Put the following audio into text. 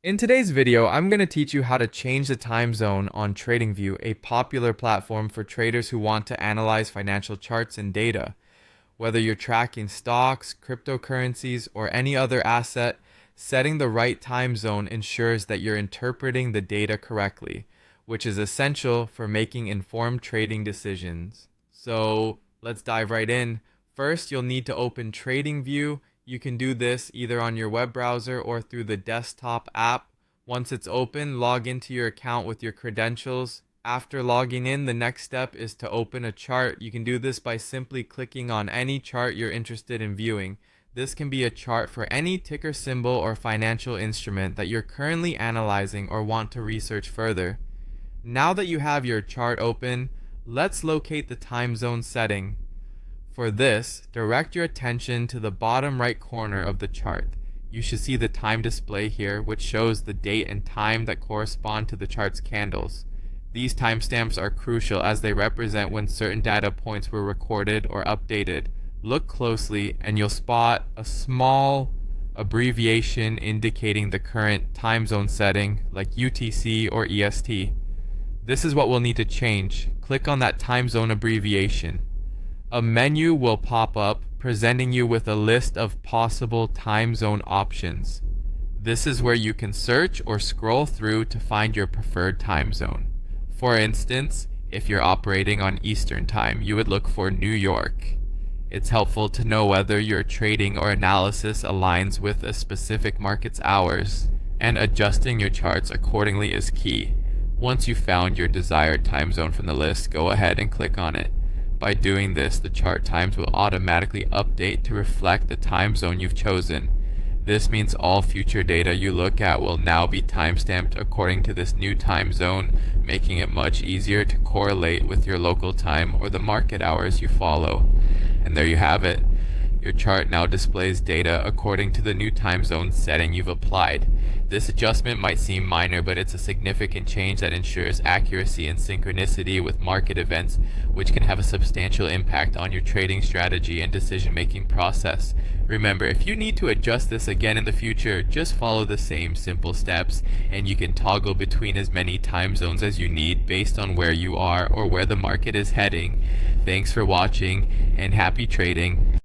In today's video, I'm going to teach you how to change the time zone on TradingView, a popular platform for traders who want to analyze financial charts and data. Whether you're tracking stocks, cryptocurrencies, or any other asset, setting the right time zone ensures that you're interpreting the data correctly, which is essential for making informed trading decisions. So let's dive right in. First, you'll need to open TradingView. You can do this either on your web browser or through the desktop app. Once it's open, log into your account with your credentials. After logging in, the next step is to open a chart. You can do this by simply clicking on any chart you're interested in viewing. This can be a chart for any ticker symbol or financial instrument that you're currently analyzing or want to research further. Now that you have your chart open, let's locate the time zone setting. For this, direct your attention to the bottom right corner of the chart. You should see the time display here, which shows the date and time that correspond to the chart's candles. These timestamps are crucial as they represent when certain data points were recorded or updated. Look closely and you'll spot a small abbreviation indicating the current time zone setting, like UTC or EST. This is what we'll need to change. Click on that time zone abbreviation. A menu will pop up presenting you with a list of possible time zone options. This is where you can search or scroll through to find your preferred time zone. For instance, if you're operating on Eastern Time, you would look for New York. It's helpful to know whether your trading or analysis aligns with a specific market's hours, and adjusting your charts accordingly is key. Once you've found your desired time zone from the list, go ahead and click on it. By doing this, the chart times will automatically update to reflect the time zone you've chosen. This means all future data you look at will now be timestamped according to this new time zone, making it much easier to correlate with your local time or the market hours you follow. And there you have it. Your chart now displays data according to the new time zone setting you've applied. This adjustment might seem minor, but it's a significant change that ensures accuracy and synchronicity with market events, which can have a substantial impact on your trading strategy and decision-making process. Remember, if you need to adjust this again in the future, just follow the same simple steps, and you can toggle between as many time zones as you need based on where you are or where the market is heading. Thanks for watching, and happy trading.